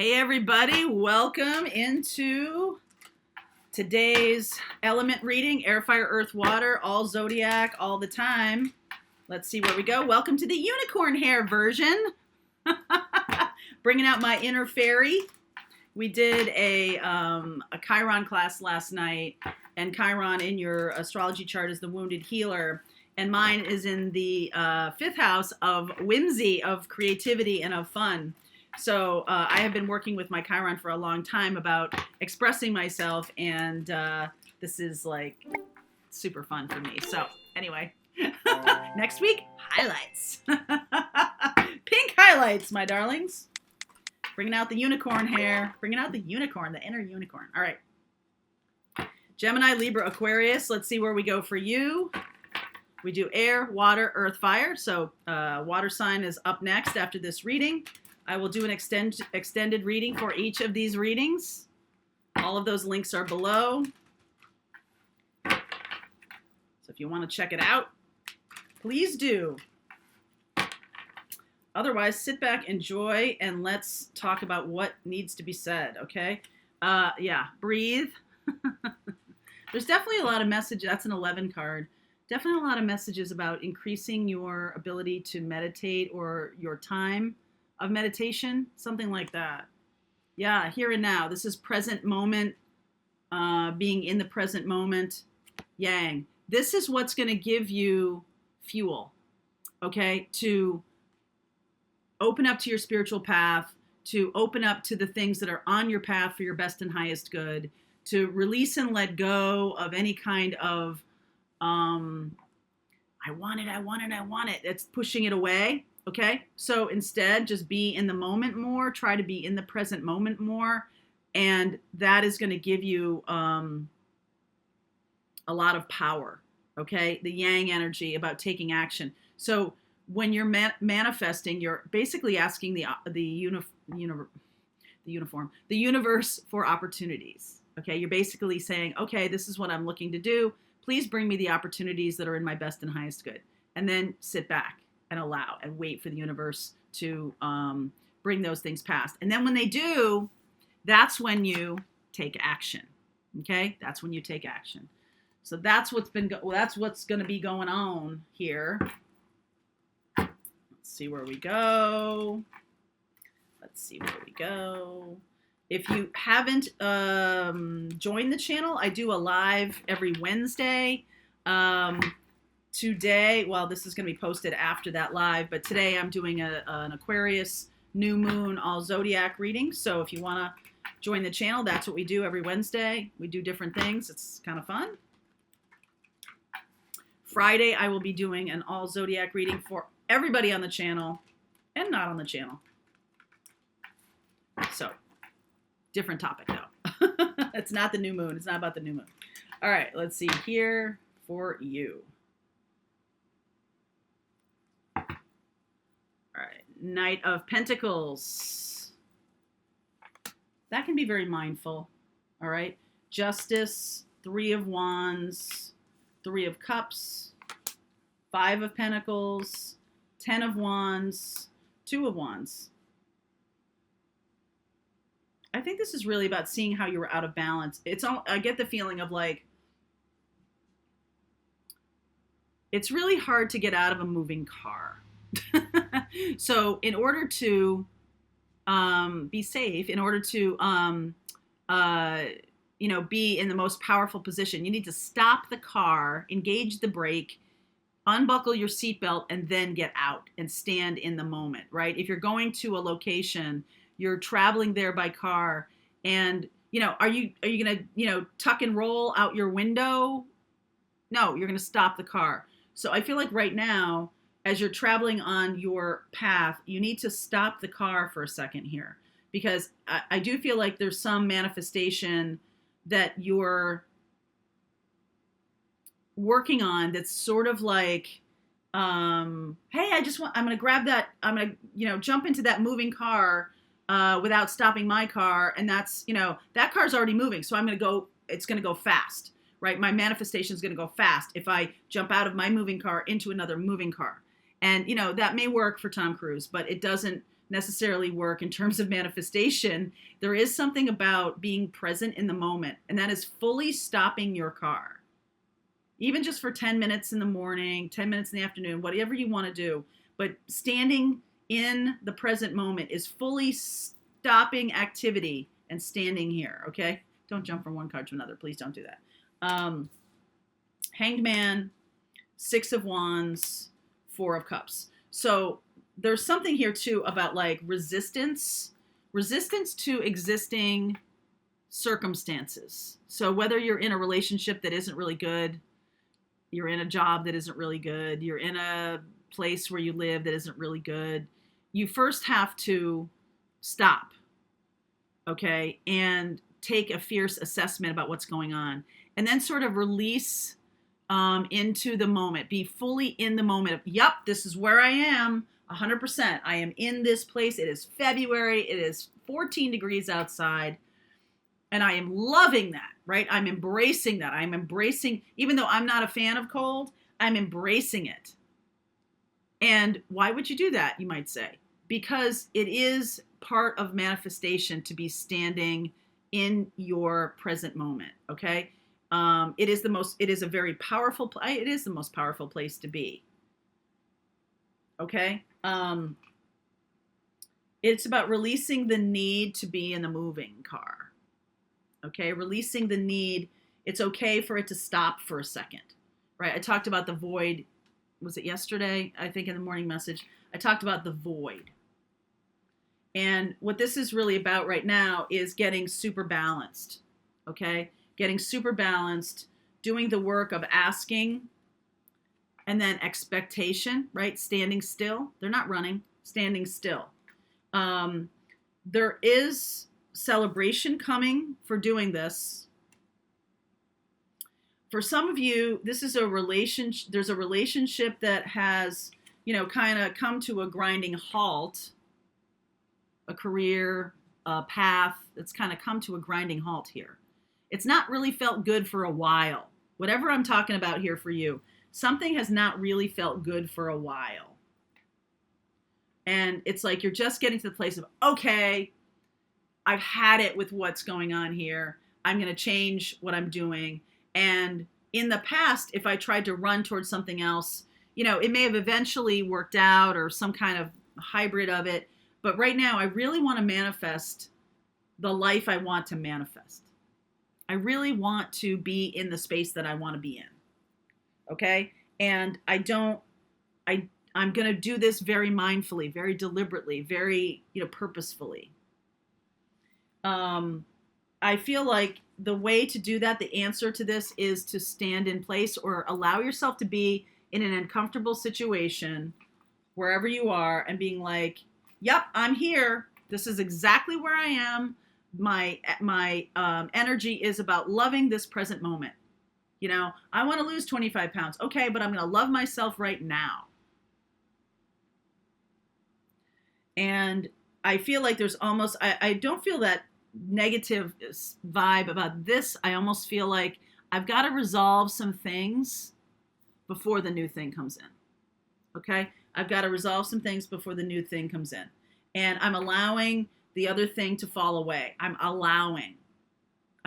Hey everybody, welcome into today's element reading, air, fire, earth, water, all zodiac, all the time. Let's see where we go. Welcome to the unicorn hair version. Bringing out my inner fairy. We did a Chiron class last night, and Chiron in your astrology chart is the wounded healer, and mine is in the fifth house of whimsy, of creativity, and of fun. So I have been working with my Chiron for a long time about expressing myself, and this is like super fun for me. So anyway, next week, highlights. Pink highlights, my darlings. Bringing out the unicorn hair. Bringing out the unicorn, the inner unicorn. All right. Gemini, Libra, Aquarius. Let's see where we go for you. We do air, water, earth, fire. So water sign is up next after this reading. I will do an extended reading for each of these readings. All of those links are below. So if you want to check it out, please do. Otherwise, sit back, enjoy, and let's talk about what needs to be said, okay? Yeah, breathe. There's definitely a lot of messages. That's an 11 card. Definitely a lot of messages about increasing your ability to meditate or your time of meditation, something like that. Yeah, here and now. This is present moment, being in the present moment. Yang. This is what's going to give you fuel, okay, to open up to your spiritual path, to open up to the things that are on your path for your best and highest good, to release and let go of any kind of, I want it. It's pushing it away. Okay, so instead, just be in the moment more. Try to be in the present moment more. And that is going to give you a lot of power. Okay, the yang energy about taking action. So when you're manifesting, you're basically asking the universe for opportunities. Okay, you're basically saying, okay, this is what I'm looking to do. Please bring me the opportunities that are in my best and highest good. And then sit back and allow and wait for the universe to bring those things past. And then when they do, that's when you take action. Okay, that's when you take action. So that's what's going to be going on here. Let's see where we go. If you haven't joined the channel, I do a live every Wednesday. Today, well, this is going to be posted after that live, but today I'm doing an Aquarius new moon all zodiac reading. So if you want to join the channel, that's what we do every Wednesday. We do different things. It's kind of fun. Friday, I will be doing an all zodiac reading for everybody on the channel and not on the channel. So, different topic though. It's not the new moon. It's not about the new moon. All right, let's see here for you. All right, Knight of Pentacles. That can be very mindful. All right, Justice, Three of Wands, Three of Cups, Five of Pentacles, 10 of Wands, Two of Wands. I think this is really about seeing how you were out of balance. I get the feeling of like, it's really hard to get out of a moving car. So in order to be safe, in order to be in the most powerful position, you need to stop the car, engage the brake, unbuckle your seatbelt, and then get out and stand in the moment, right? If you're going to a location, you're traveling there by car, and are you gonna tuck and roll out your window? No, you're gonna stop the car. So I feel like right now, as you're traveling on your path, you need to stop the car for a second here, because I do feel like there's some manifestation that you're working on that's sort of like, hey, I'm gonna grab that, I'm gonna jump into that moving car without stopping my car, and that's that car's already moving, so it's gonna go fast, right? My manifestation is gonna go fast if I jump out of my moving car into another moving car. And that may work for Tom Cruise, but it doesn't necessarily work in terms of manifestation, there is something about being present in the moment, and that is fully stopping your car. Even just for 10 minutes in the morning, 10 minutes in the afternoon, whatever you want to do. But standing in the present moment is fully stopping activity and standing here, okay? Don't jump from one card to another. Please don't do that. Hanged Man, Six of Wands, Four of Cups. So there's something here too about like resistance to existing circumstances. So whether you're in a relationship that isn't really good, you're in a job that isn't really good, you're in a place where you live that isn't really good, you first have to stop, okay, and take a fierce assessment about what's going on, and then sort of release into the moment. Be fully in the moment of, yep, this is where I am, 100%. I am in this place. It is February. It is 14 degrees outside. And I am loving that, right? I'm embracing that. I'm embracing, even though I'm not a fan of cold, I'm embracing it. And why would you do that, you might say? Because it is part of manifestation to be standing in your present moment, okay? It is the most powerful place to be, okay? It's about releasing the need to be in the moving car. Okay, releasing the need. It's okay for it to stop for a second, right? I talked about the void. Was it yesterday? I think in the morning message, I talked about the void. And what this is really about right now is getting super balanced, okay? Getting super balanced, doing the work of asking, and then expectation, right? Standing still. They're not running, standing still. There is celebration coming for doing this. For some of you, this is a relationship. There's a relationship that has, kind of come to a grinding halt, a career, a path that's kind of come to a grinding halt here. It's not really felt good for a while. Whatever I'm talking about here for you, something has not really felt good for a while. And it's like you're just getting to the place of, okay, I've had it with what's going on here. I'm going to change what I'm doing. And in the past, if I tried to run towards something else, it may have eventually worked out or some kind of hybrid of it. But right now, I really want to manifest the life I want to manifest. I really want to be in the space that I want to be in. Okay? And I'm going to do this very mindfully, very deliberately, very, purposefully. I feel like the way to do that, the answer to this is to stand in place or allow yourself to be in an uncomfortable situation wherever you are and being like, yep, I'm here. This is exactly where I am. My energy is about loving this present moment. I want to lose 25 pounds. Okay, but I'm going to love myself right now. And I feel like there's almost, I don't feel that negative vibe about this. I almost feel like I've got to resolve some things before the new thing comes in. Okay? I've got to resolve some things before the new thing comes in. And I'm allowing the other thing to fall away. I'm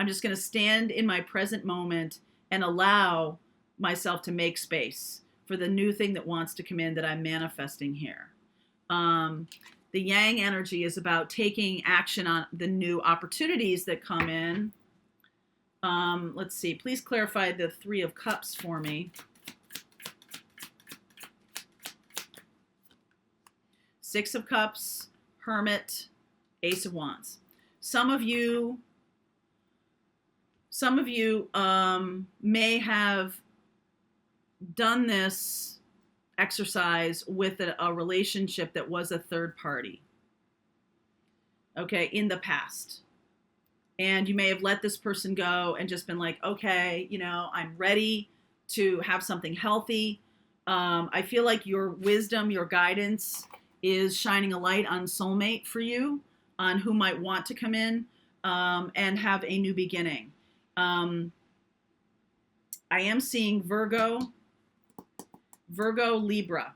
just going to stand in my present moment and allow myself to make space for the new thing that wants to come in that I'm manifesting here. The Yang energy is about taking action on the new opportunities that come in. Let's see. Please clarify the Three of Cups for me. Six of Cups, Hermit, Ace of Wands. Some of you may have done this exercise with a relationship that was a third party, okay, in the past. And you may have let this person go and just been like, okay, I'm ready to have something healthy. I feel like your wisdom, your guidance is shining a light on soulmate for you, on who might want to come in and have a new beginning. I am seeing Virgo, Libra.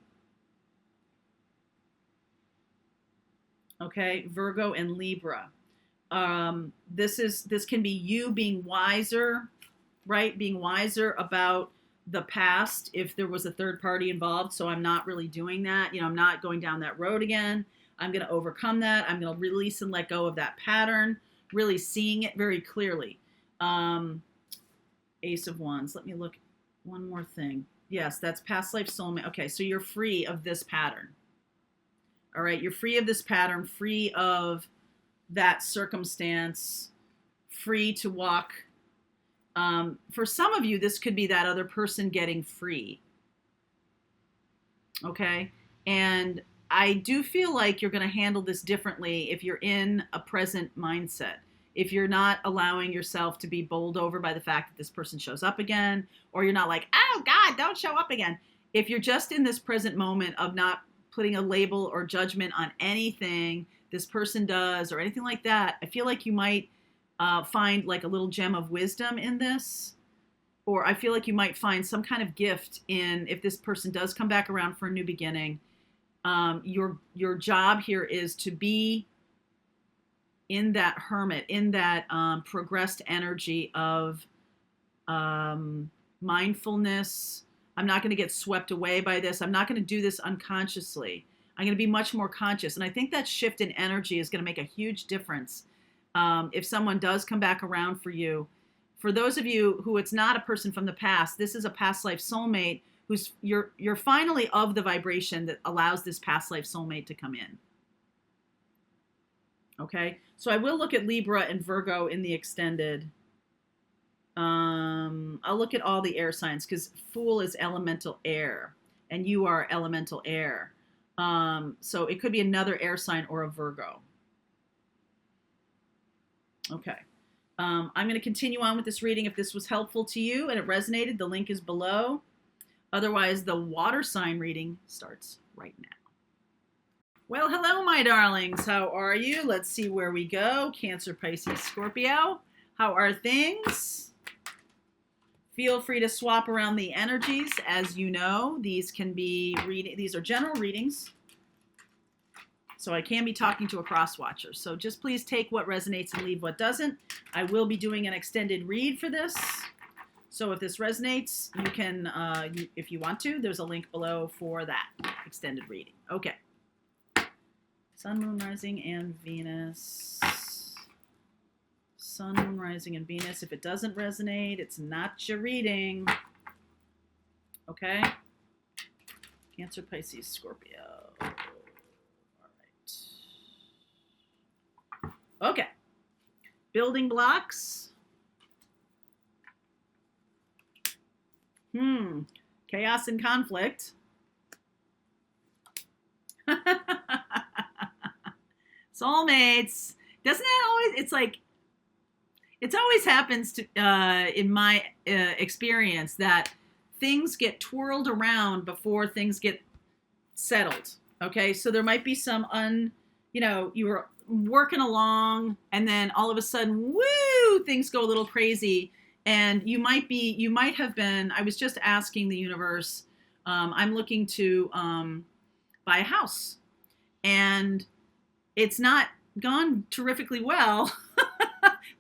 Okay, Virgo and Libra. This can be you being wiser, right? Being wiser about the past if there was a third party involved. So I'm not really doing that. I'm not going down that road again. I'm going to overcome that. I'm going to release and let go of that pattern, really seeing it very clearly. Ace of Wands. Let me look. One more thing. Yes, that's past life soulmate. Okay, so you're free of this pattern. All right, you're free of this pattern, free of that circumstance, free to walk. For some of you, this could be that other person getting free. Okay, and I do feel like you're going to handle this differently if you're in a present mindset. If you're not allowing yourself to be bowled over by the fact that this person shows up again, or you're not like, oh God, don't show up again. If you're just in this present moment of not putting a label or judgment on anything this person does or anything like that, I feel like you might find like a little gem of wisdom in this. Or I feel like you might find some kind of gift in, if this person does come back around for a new beginning, your job here is to be in that hermit, in that progressed energy of mindfulness. I'm not going to get swept away by this. I'm not going to do this unconsciously. I'm going to be much more conscious. And I think that shift in energy is going to make a huge difference if someone does come back around for you. For those of you who it's not a person from the past, this is a past life soulmate who's you're finally of the vibration that allows this past life soulmate to come in. Okay, so I will look at Libra and Virgo in the extended. I'll look at all the air signs because Fool is elemental air and you are elemental air. So it could be another air sign or a Virgo. Okay. I'm going to continue on with this reading. If this was helpful to you and it resonated, the link is below. Otherwise, the water sign reading starts right now. Well, hello, my darlings. How are you? Let's see where we go. Cancer, Pisces, Scorpio. How are things? Feel free to swap around the energies. As you know, these are general readings. So I can be talking to a cross watcher. So just please take what resonates and leave what doesn't. I will be doing an extended read for this. So if this resonates, you can, if you want to, there's a link below for that extended reading. Okay. Sun, Moon, Rising, and Venus. Sun, Moon, Rising, and Venus. If it doesn't resonate, it's not your reading. Okay? Cancer, Pisces, Scorpio. All right. Okay. Building blocks. Chaos and conflict. Soulmates. Doesn't that always, it's like, it always happens to, in my experience that things get twirled around before things get settled. Okay. So there might be some you were working along and then all of a sudden, woo, things go a little crazy. And you might have been, I was just asking the universe, I'm looking to buy a house and it's not gone terrifically well.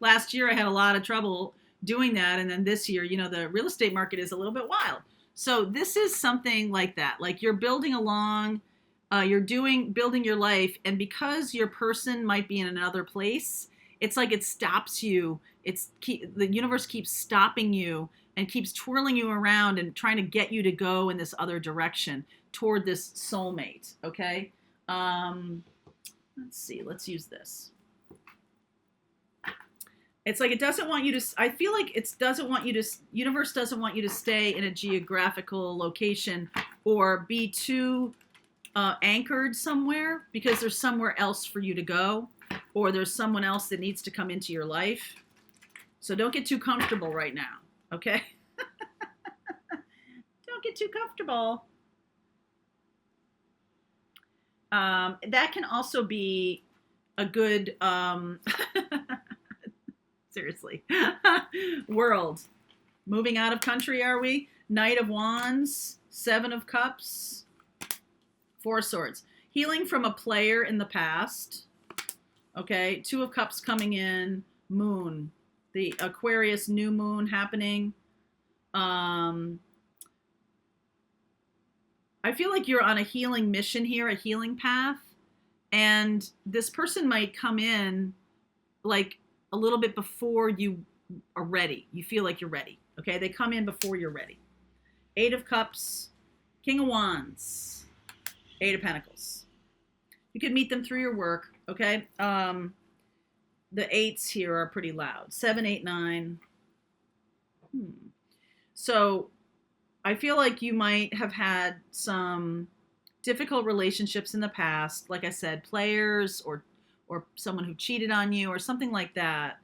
Last year I had a lot of trouble doing that. And then this year, the real estate market is a little bit wild. So this is something like that. Like you're building along, building your life. And because your person might be in another place, it's like it stops you. The universe keeps stopping you and keeps twirling you around and trying to get you to go in this other direction toward this soulmate. Okay. Let's see. Let's use this. It's like it doesn't want you to, I feel like universe doesn't want you to stay in a geographical location or be too anchored somewhere because there's somewhere else for you to go or there's someone else that needs to come into your life. So don't get too comfortable right now, okay? Don't get too comfortable. That can also be a good, seriously, world. Moving out of country, are we? Knight of Wands, Seven of Cups, Four of Swords. Healing from a player in the past. Okay, Two of Cups coming in, Moon, the Aquarius new moon happening. I feel like you're on a healing mission here, a healing path, and this person might come in like a little bit before you are ready. You feel like you're ready. Okay, they come in before you're ready. Eight of Cups, King of Wands, Eight of Pentacles. You could meet them through your work. Okay. The eights here are pretty loud. 7, 8, 9. So I feel like you might have had some difficult relationships in the past. Like I said, players or someone who cheated on you or something like that.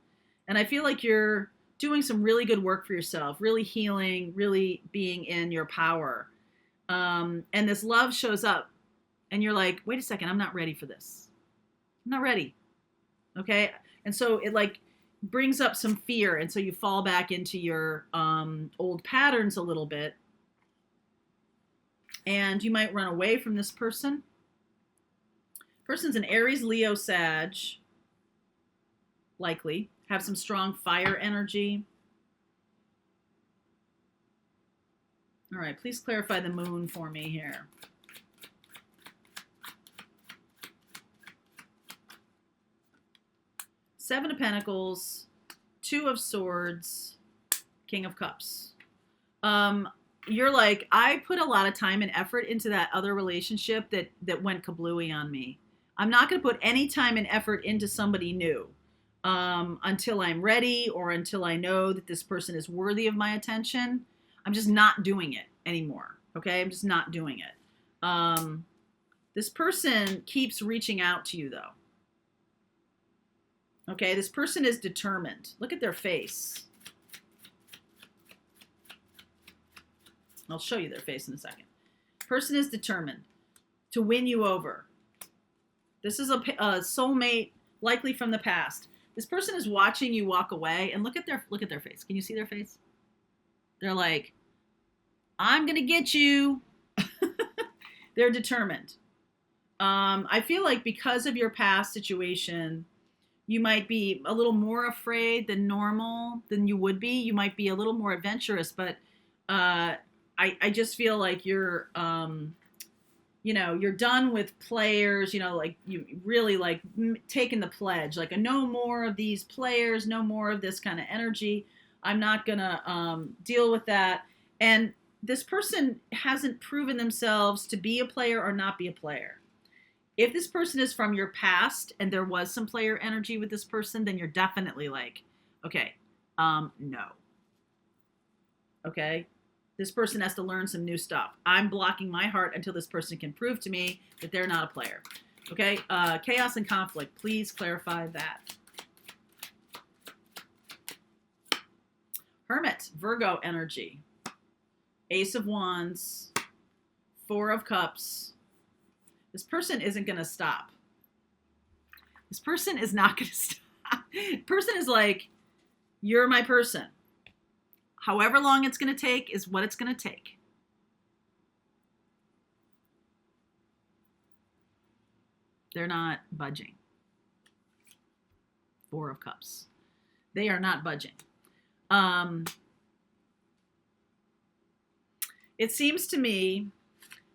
And I feel like you're doing some really good work for yourself, really healing, really being in your power. And this love shows up and you're like, wait a second, I'm not ready for this. I'm not ready. Okay. And so it like brings up some fear. And so you fall back into your old patterns a little bit. And you might run away from this person. Person's an Aries, Leo, Sag. Likely. Have some strong fire energy. All right, please clarify the moon for me here. Seven of Pentacles, Two of Swords, King of Cups. You're like, I put a lot of time and effort into that other relationship that went kablooey on me. I'm not going to put any time and effort into somebody new until I'm ready or until I know that this person is worthy of my attention. I'm just not doing it anymore. Okay, I'm just not doing it. This person keeps reaching out to you, though. Okay, this person is determined. Look at their face. I'll show you their face in a second. Person is determined to win you over. This is a soulmate, likely from the past. This person is watching you walk away, and look at their face. Can you see their face? They're like, I'm gonna get you. They're determined. I feel like because of your past situation, you might be a little more afraid than normal than you would be. You might be a little more adventurous, but I just feel like you're, you're done with players, like you really like taking the pledge, like no more of these players, no more of this kind of energy. I'm not going to deal with that. And this person hasn't proven themselves to be a player or not be a player. If this person is from your past and there was some player energy with this person, then you're definitely like, okay, no. Okay. This person has to learn some new stuff. I'm blocking my heart until this person can prove to me that they're not a player. Okay. Chaos and conflict. Please clarify that. Hermit, Virgo energy. Ace of Wands, Four of Cups. This person isn't going to stop. This person is not going to stop. Person is like, you're my person. However long it's going to take is what it's going to take. They're not budging. Four of Cups. They are not budging. It seems to me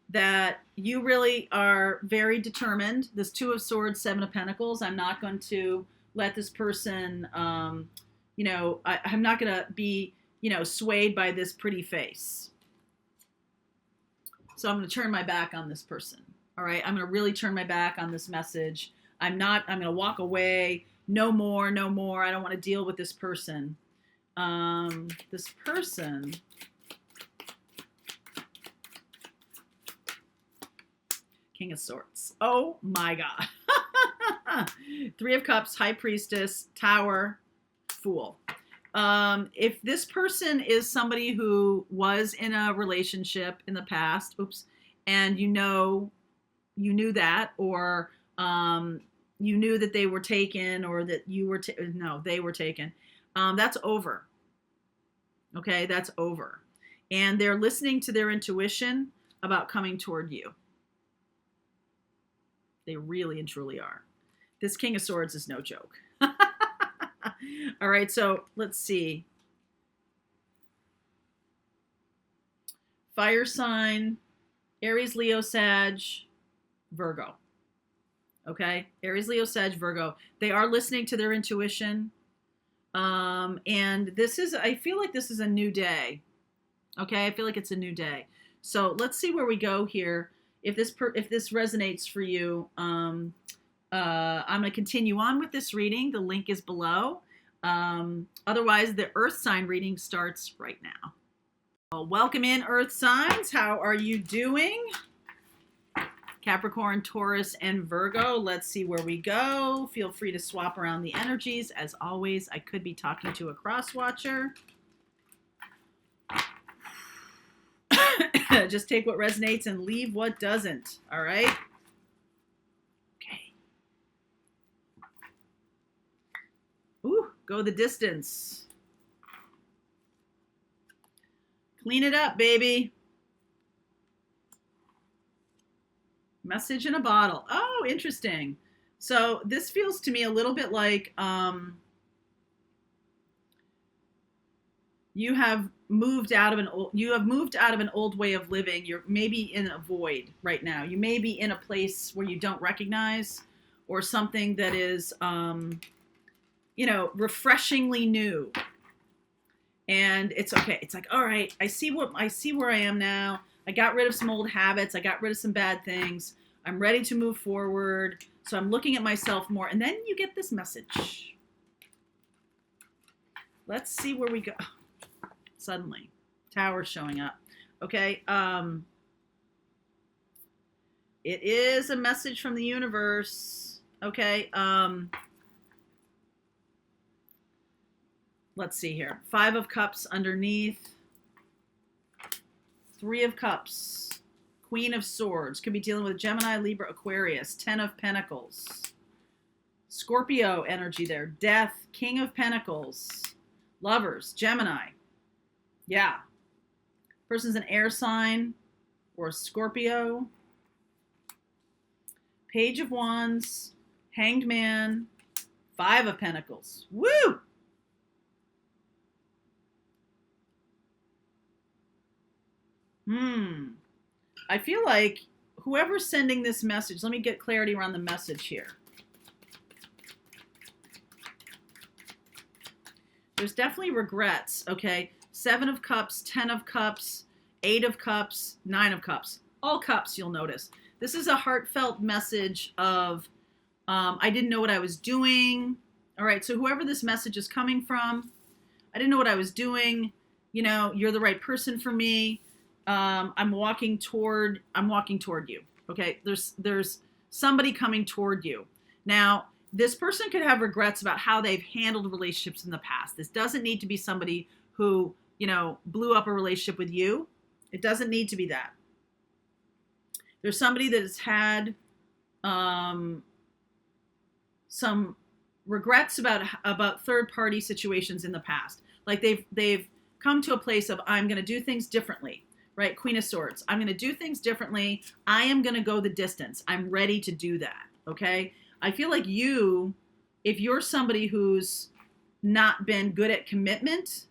that you really are very determined. This Two of Swords, Seven of Pentacles. I'm not going to let this person, I'm not going to be, swayed by this pretty face. So I'm going to turn my back on this person. All right. I'm going to really turn my back on this message. I'm going to walk away. No more. I don't want to deal with this person. This person. King of Swords. Oh my God. Three of Cups, High Priestess, Tower, Fool. If this person is somebody who was in a relationship in the past, and you knew that, or you knew that they were taken, or that you were, they were taken. That's over. Okay, that's over. And they're listening to their intuition about coming toward you. They really and truly are. This King of Swords is no joke. All right, so let's see. Fire sign, Aries, Leo, Sag, Virgo. Okay, Aries, Leo, Sag, Virgo. They are listening to their intuition. And this is, I feel like this is a new day. Okay, I feel like it's a new day. So let's see where we go here. If this resonates for you, I'm going to continue on with this reading. The link is below. Otherwise, the Earth sign reading starts right now. Well, welcome in, Earth signs. How are you doing? Capricorn, Taurus, and Virgo. Let's see where we go. Feel free to swap around the energies. As always, I could be talking to a cross-watcher. Just take what resonates and leave what doesn't. All right? Okay. Ooh, go the distance. Clean it up, baby. Message in a bottle. Oh, interesting. So this feels to me a little bit like you have moved out of an old way of living. You're maybe in a void right now. You may be in a place where you don't recognize, or something that is refreshingly new. And it's okay. It's like, all right, I see where I am now. I got rid of some old habits. I got rid of some bad things. I'm ready to move forward. So I'm looking at myself more. And then you get this message. Let's see where we go. Suddenly, Tower's showing up. Okay. It is a message from the universe. Okay. Let's see here. 5 of Cups underneath. 3 of Cups, Queen of Swords, could be dealing with Gemini, Libra, Aquarius, 10 of Pentacles, Scorpio energy there, Death, King of Pentacles, Lovers, Gemini, yeah, person's an air sign or Scorpio, Page of Wands, Hanged Man, 5 of Pentacles, woo! I feel like whoever's sending this message, let me get clarity around the message here. There's definitely regrets, okay? 7 of Cups, 10 of Cups, 8 of Cups, 9 of Cups. All cups, you'll notice. This is a heartfelt message of, I didn't know what I was doing. All right, so whoever this message is coming from, I didn't know what I was doing. You know, you're the right person for me. I'm walking toward you. Okay. There's somebody coming toward you. Now, this person could have regrets about how they've handled relationships in the past. This doesn't need to be somebody who, blew up a relationship with you. It doesn't need to be that. There's somebody that has had, some regrets about third-party situations in the past. Like they've come to a place of, I'm going to do things differently. Right? Queen of Swords. I'm going to do things differently. I am going to go the distance. I'm ready to do that. Okay? I feel like if you're somebody who's not been good at commitment,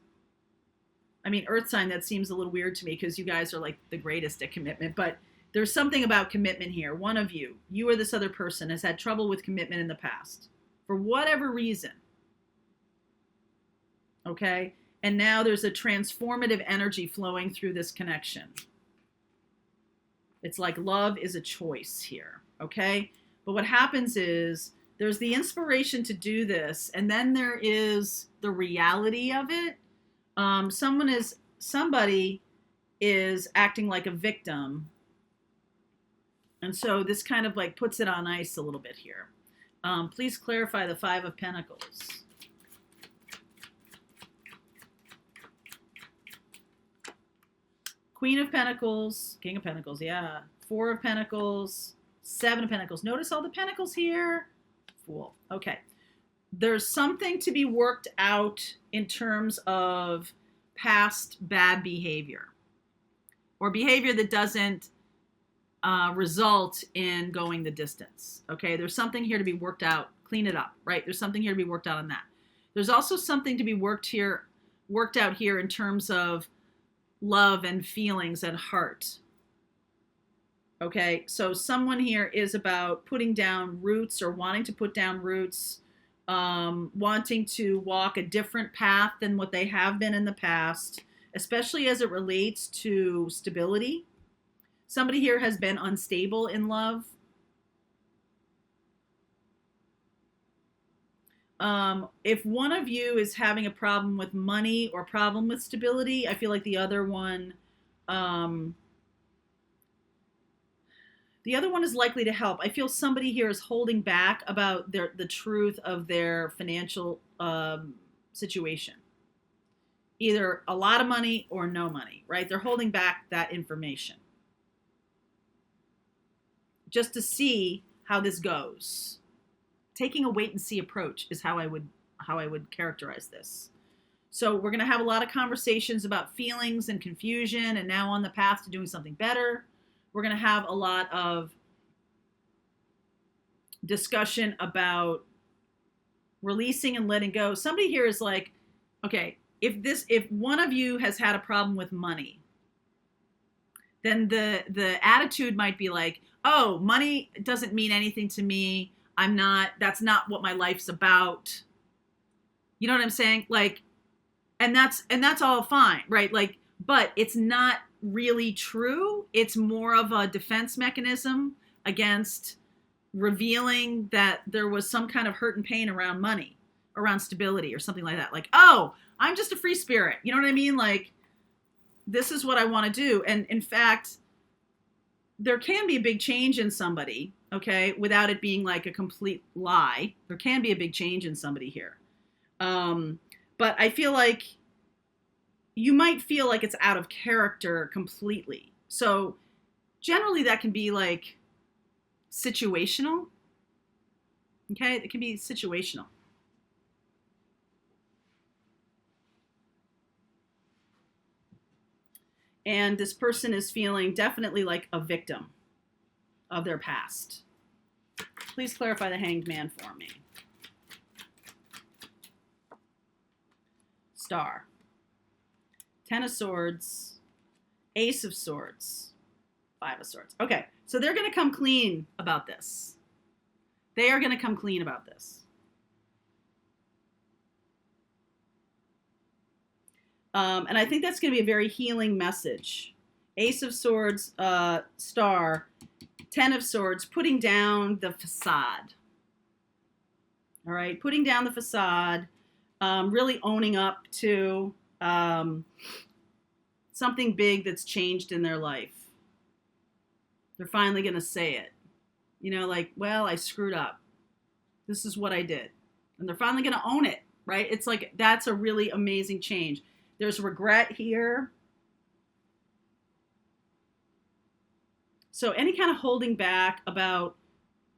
I mean, Earth sign, that seems a little weird to me because you guys are like the greatest at commitment, but there's something about commitment here. One of you or this other person has had trouble with commitment in the past for whatever reason. Okay? And now there's a transformative energy flowing through this connection. It's like love is a choice here, okay? But what happens is there's the inspiration to do this, and then there is the reality of it. Somebody is acting like a victim. And so this kind of like puts it on ice a little bit here. Please clarify the 5 of Pentacles. Queen of Pentacles, King of Pentacles, yeah. 4 of Pentacles, 7 of Pentacles. Notice all the Pentacles here. Fool. Okay. There's something to be worked out in terms of past bad behavior. Or behavior that doesn't result in going the distance. Okay. There's something here to be worked out clean it up, right? There's something here to be worked out on that. There's also something to be worked out here in terms of love and feelings and heart. Okay, so someone here is about putting down roots or wanting to put down roots, wanting to walk a different path than what they have been in the past, especially as it relates to stability. Somebody here has been unstable in love. If one of you is having a problem with money or problem with stability, I feel like the other one is likely to help. I feel somebody here is holding back about the truth of their financial situation. Either a lot of money or no money, right? They're holding back that information just to see how this goes. Taking a wait and see approach is how I would characterize this. So we're going to have a lot of conversations about feelings and confusion, and now on the path to doing something better. We're going to have a lot of discussion about releasing and letting go. Somebody here is like, okay, if one of you has had a problem with money, then the attitude might be like, oh, money doesn't mean anything to me. That's not what my life's about. You know what I'm saying? Like, and that's all fine, right? Like, but it's not really true. It's more of a defense mechanism against revealing that there was some kind of hurt and pain around money, around stability or something like that. Like, oh, I'm just a free spirit. You know what I mean? Like, this is what I want to do. And in fact, there can be a big change in somebody, okay, without it being like a complete lie. There can be a big change in somebody here. But I feel like you might feel like it's out of character completely. So generally that can be like situational. Okay, it can be situational. And this person is feeling definitely like a victim of their past. Please clarify the Hanged Man for me. Star. Ten of Swords. Ace of Swords. Five of Swords. Okay, so they're going to come clean about this. They are going to come clean about this. And I think that's going to be a very healing message. Ace of Swords, Star, Ten of Swords, putting down the facade. All right, putting down the facade, really owning up to something big that's changed in their life. They're finally going to say it. You know, like, well, I screwed up. This is what I did. And they're finally going to own it, right? It's like, that's a really amazing change. There's regret here. So any kind of holding back about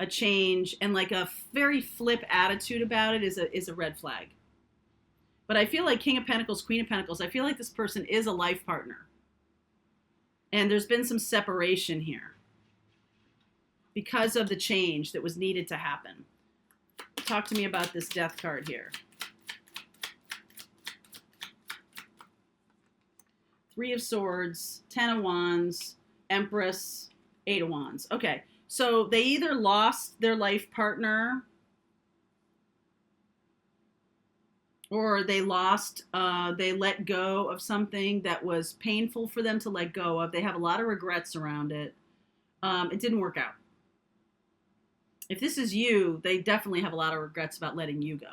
a change and like a very flip attitude about it is a red flag. But I feel like King of Pentacles, Queen of Pentacles, I feel like this person is a life partner. And there's been some separation here because of the change that was needed to happen. Talk to me about this Death card here. Three of Swords, Ten of Wands, Empress, Eight of Wands. Okay, so they either lost their life partner or they let go of something that was painful for them to let go of. They have a lot of regrets around it. It didn't work out. If this is you, they definitely have a lot of regrets about letting you go.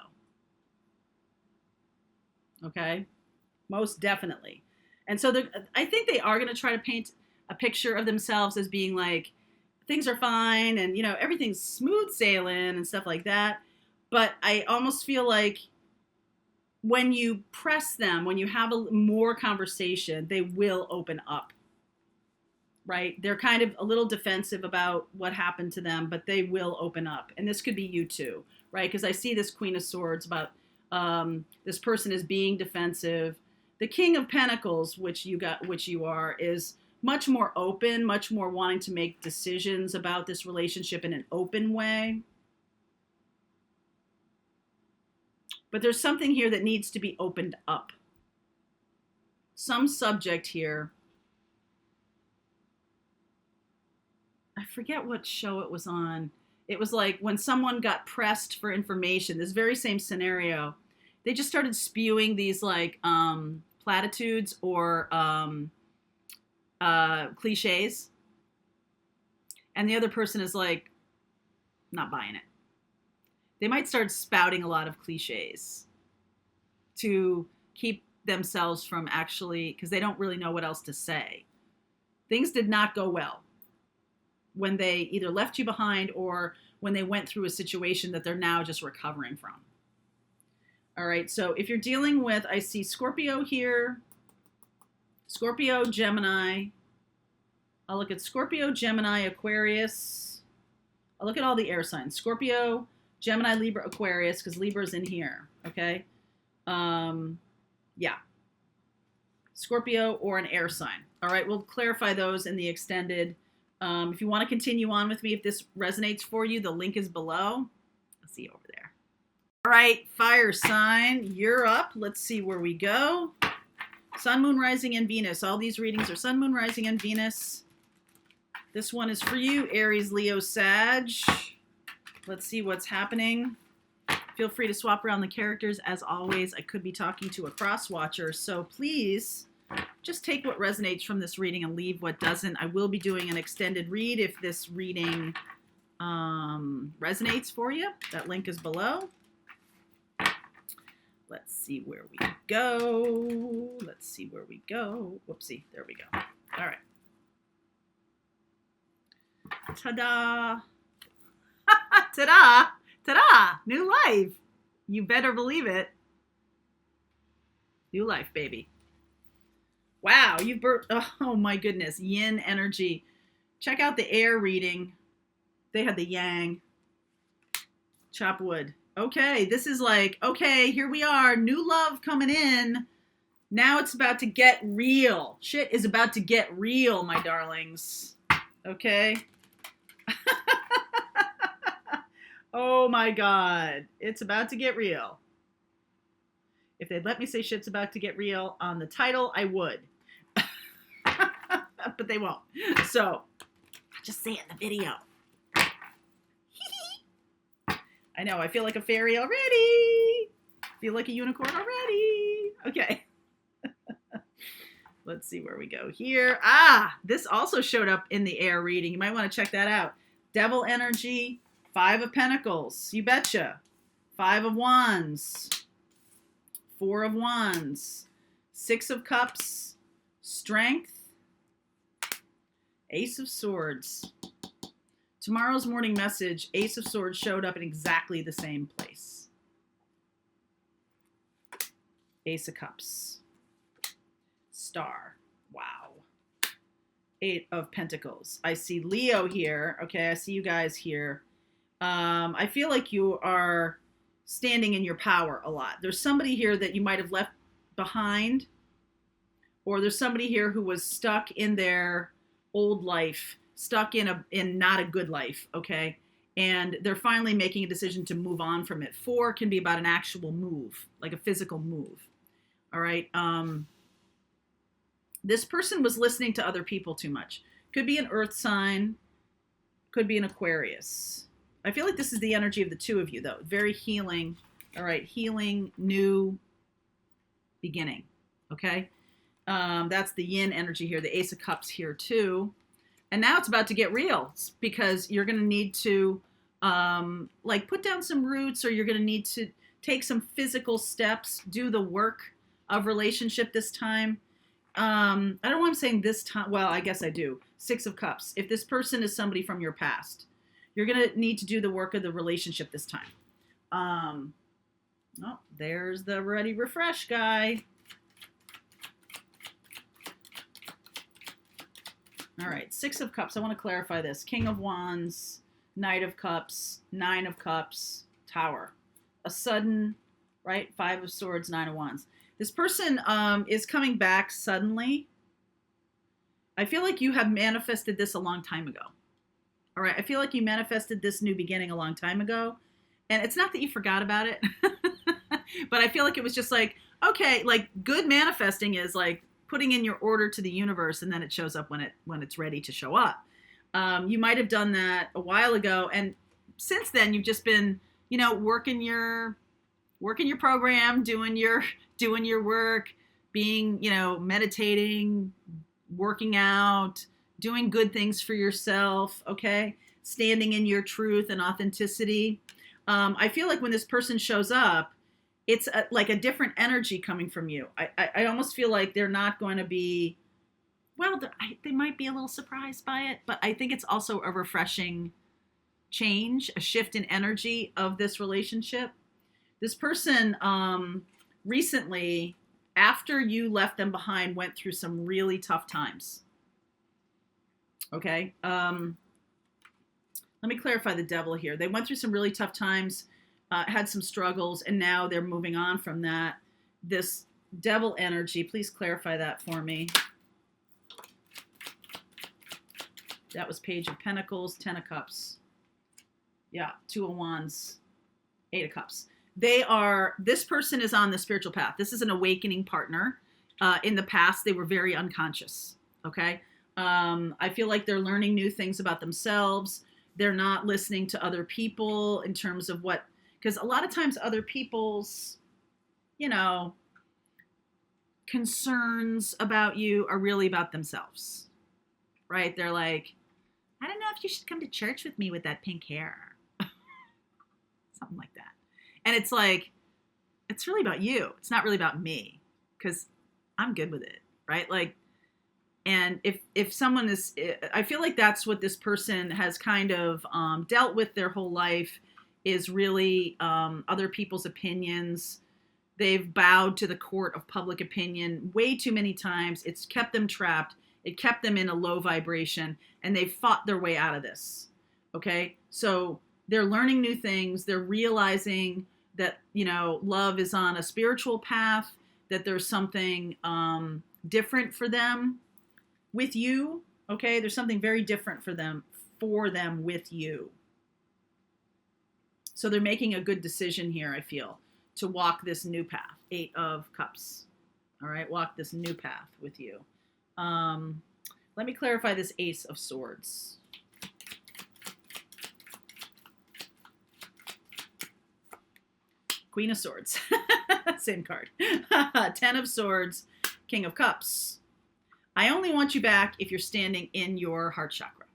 Okay? Most definitely. And so I think they are going to try to paint a picture of themselves as being like, things are fine and, you know, everything's smooth sailing and stuff like that. But I almost feel like when you press them, when you have more conversation, they will open up, right? They're kind of a little defensive about what happened to them, but they will open up. And this could be you too, right? Because I see this Queen of Swords about this person is being defensive. The King of Pentacles, which you are, is much more open, much more wanting to make decisions about this relationship in an open way. But there's something here that needs to be opened up. Some subject here. I forget what show it was on. It was like when someone got pressed for information, this very same scenario, they just started spewing these like platitudes or cliches. And the other person is like, not buying it. They might start spouting a lot of cliches to keep themselves from actually, because they don't really know what else to say. Things did not go well when they either left you behind or when they went through a situation that they're now just recovering from. All right, so if you're dealing with, I see Scorpio here, Scorpio, Gemini. I'll look at Scorpio, Gemini, Aquarius. I'll look at all the air signs. Scorpio, Gemini, Libra, Aquarius, because Libra's in here, okay? Yeah. Scorpio or an air sign. All right, we'll clarify those in the extended. If you want to continue on with me, if this resonates for you, the link is below. I'll see you over there. All right, fire sign, you're up. Let's see where we go. Sun, Moon, Rising, and Venus. All these readings are Sun, Moon, Rising, and Venus. This one is for you, Aries, Leo, Sag. Let's see what's happening. Feel free to swap around the characters. As always, I could be talking to a cross watcher, so please just take what resonates from this reading and leave what doesn't. I will be doing an extended read if this reading resonates for you. That link is below. Let's see where we go. Let's see where we go. Whoopsie, there we go. All right. Ta-da. Ta-da. Ta-da. New life. You better believe it. New life, baby. Wow, you've oh my goodness, yin energy. Check out the air reading. They had the yang. Chop wood. Okay, this is like, okay, here we are. New love coming in. Now it's about to get real. Shit is about to get real, my darlings. Okay? Oh my God. It's about to get real. If they'd let me say shit's about to get real on the title, I would. But they won't. So, I'll just say it in the video. I know, I feel like a fairy already. Feel like a unicorn already. Okay. Let's see where we go here. Ah, this also showed up in the air reading. You might want to check that out. Devil energy, 5 of Pentacles. You betcha. 5 of Wands. 4 of Wands. 6 of Cups. Strength. Ace of Swords. Tomorrow's morning message, Ace of Swords showed up in exactly the same place. Ace of Cups. Star. Wow. 8 of Pentacles. I see Leo here. Okay, I see you guys here. I feel like you are standing in your power a lot. There's somebody here that you might have left behind, or there's somebody here who was stuck in their old life, stuck in not a good life, okay? And they're finally making a decision to move on from it. 4 can be about an actual move, like a physical move, all right? This person was listening to other people too much. Could be an earth sign, could be an Aquarius. I feel like this is the energy of the two of you, though. Very healing, all right? Healing, new beginning, okay? That's the yin energy here, the Ace of Cups here too. And now it's about to get real because you're going to need to like put down some roots, or you're going to need to take some physical steps, do the work of relationship this time. I don't know why I'm saying this time. Well, I guess I do. 6 of Cups. If this person is somebody from your past, you're going to need to do the work of the relationship this time. Oh, there's the ready refresh guy. All right, 6 of Cups. I want to clarify this. King of Wands, Knight of Cups, 9 of Cups, Tower. A sudden, right? 5 of Swords, 9 of Wands. This person is coming back suddenly. I feel like you have manifested this a long time ago. All right, I feel like you manifested this new beginning a long time ago. And it's not that you forgot about it. But I feel like it was just like, okay, like good manifesting is like putting in your order to the universe, and then it shows up when it's ready to show up. You might have done that a while ago, and since then you've just been, working your program, doing your work, being, meditating, working out, doing good things for yourself, okay? Standing in your truth and authenticity. I feel like when this person shows up, it's like a different energy coming from you. I almost feel like they're not going to be, well, they might be a little surprised by it, but I think it's also a refreshing change, a shift in energy of this relationship. This person recently, after you left them behind, went through some really tough times. Okay. Let me clarify the devil here. They went through some really tough times, had some struggles, and now they're moving on from that. This devil energy, please clarify that for me. That was Page of Pentacles, 10 of Cups. Yeah, 2 of Wands, 8 of Cups. This person is on the spiritual path. This is an awakening partner. In the past, they were very unconscious, okay? I feel like they're learning new things about themselves. They're not listening to other people in terms of because a lot of times other people's, concerns about you are really about themselves, right? They're like, I don't know if you should come to church with me with that pink hair. Something like that. And it's like, it's really about you. It's not really about me, because I'm good with it, right? Like, and if someone is, I feel like that's what this person has kind of dealt with their whole life, is really other people's opinions. They've bowed to the court of public opinion way too many times. It's kept them trapped. It kept them in a low vibration, and they've fought their way out of this. Okay. So they're learning new things. They're realizing that, love is on a spiritual path, that there's something different for them with you. Okay. There's something very different for them with you. So they're making a good decision here, I feel, to walk this new path. 8 of Cups. All right. Walk this new path with you. Let me clarify this Ace of Swords. Queen of Swords. Same card. 10 of Swords. King of Cups. I only want you back if you're standing in your heart chakra.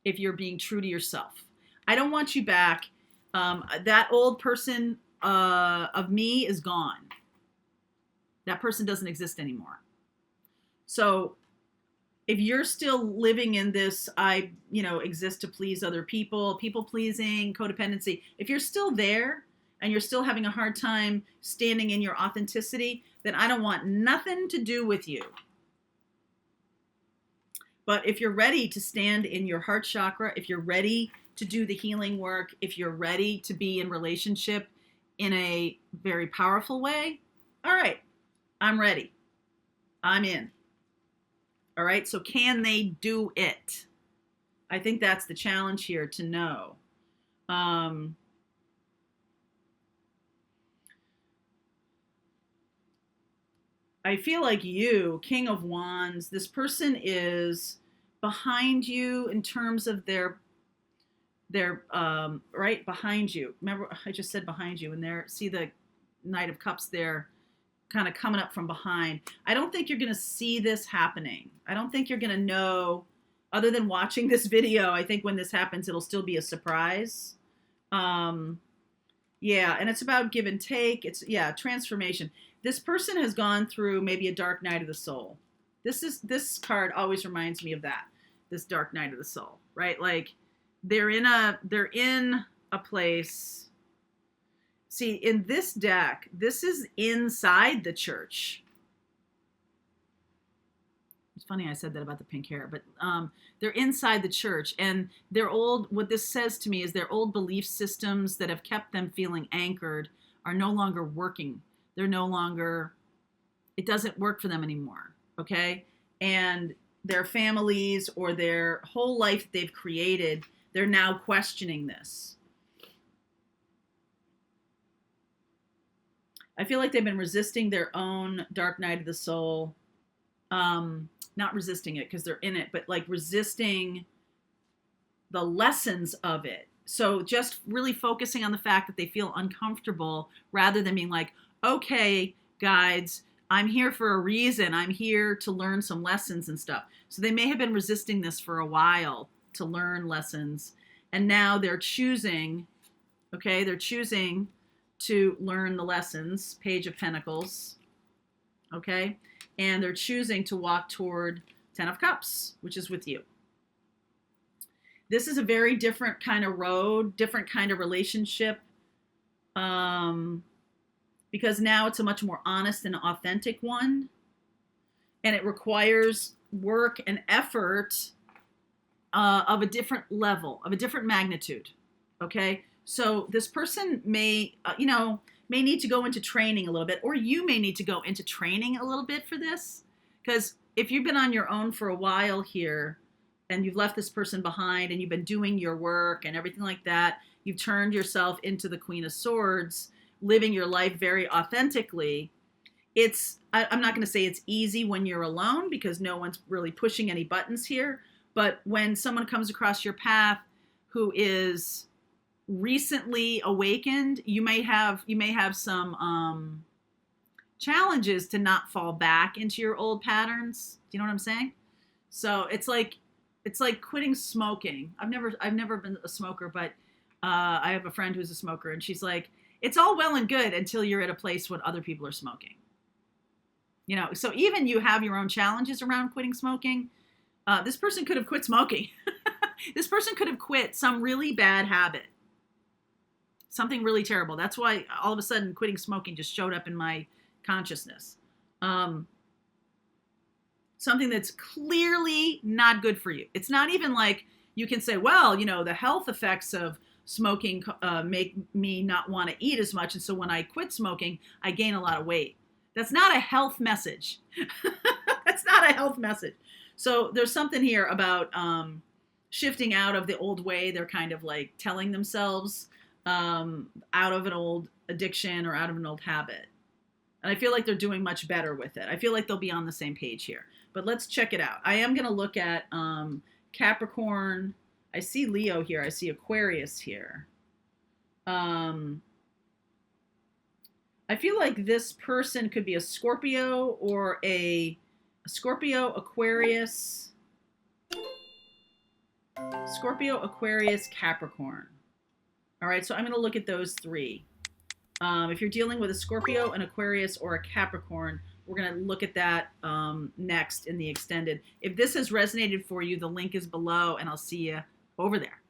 If you're being true to yourself. I don't want you back. That old person of me is gone. That person doesn't exist anymore. So if you're still living in this, I exist to please other people, people pleasing, codependency, if you're still there and you're still having a hard time standing in your authenticity, then I don't want nothing to do with you. But if you're ready to stand in your heart chakra, if you're ready to do the healing work, if you're ready to be in relationship in a very powerful way, all right, I'm ready. I'm in. All right, so can they do it? I think that's the challenge here to know. I feel like you, King of Wands, this person is behind you in terms of their right behind you. Remember, I just said behind you, and there, see the Knight of Cups there, kind of coming up from behind. I don't think you're going to see this happening. I don't think you're going to know, other than watching this video. I think when this happens, it'll still be a surprise. Yeah, and it's about give and take. It's, transformation. This person has gone through maybe a dark night of the soul. This card always reminds me of that. This dark night of the soul, right? Like they're in a place. See, in this deck, this is inside the church. It's funny I said that about the pink hair, but they're inside the church, and what this says to me is their old belief systems that have kept them feeling anchored are no longer working. They're no longer, it doesn't work for them anymore, okay? And their families or their whole life they've created, they're now questioning this. I feel like they've been resisting their own dark night of the soul. Not resisting it because they're in it, but like resisting the lessons of it. So just really focusing on the fact that they feel uncomfortable rather than being like, okay, guides, I'm here for a reason. I'm here to learn some lessons and stuff. So they may have been resisting this for a while to learn lessons. And now they're choosing, okay, they're choosing to learn the lessons, Page of Pentacles, okay? And they're choosing to walk toward Ten of Cups, which is with you. This is a very different kind of road, different kind of relationship, because now it's a much more honest and authentic one, and it requires work and effort of a different level, of a different magnitude, okay? So this person may, may need to go into training a little bit, or you may need to go into training a little bit for this, because if you've been on your own for a while here, and you've left this person behind and you've been doing your work and everything like that, you've turned yourself into the Queen of Swords, living your life very authentically. I'm not going to say it's easy when you're alone because no one's really pushing any buttons here. But when someone comes across your path who is recently awakened, you may have some challenges to not fall back into your old patterns. Do you know what I'm saying? So it's like quitting smoking. I've never been a smoker, but I have a friend who's a smoker, and she's like, it's all well and good until you're at a place when other people are smoking. So even you have your own challenges around quitting smoking. This person could have quit smoking. This person could have quit some really bad habit, something really terrible. That's why all of a sudden quitting smoking just showed up in my consciousness. Something that's clearly not good for you. It's not even like you can say, well, the health effects of smoking make me not want to eat as much. And so when I quit smoking, I gain a lot of weight. That's not a health message. That's not a health message. So there's something here about shifting out of the old way they're kind of like telling themselves, out of an old addiction or out of an old habit. And I feel like they're doing much better with it. I feel like they'll be on the same page here. But let's check it out. I am going to look at Capricorn. I see Leo here. I see Aquarius here. I feel like this person could be a Scorpio or a Scorpio, Aquarius, Capricorn. All right, so I'm going to look at those three. If you're dealing with a Scorpio, an Aquarius, or a Capricorn, we're going to look at that next in the extended. If this has resonated for you, the link is below, and I'll see you over there.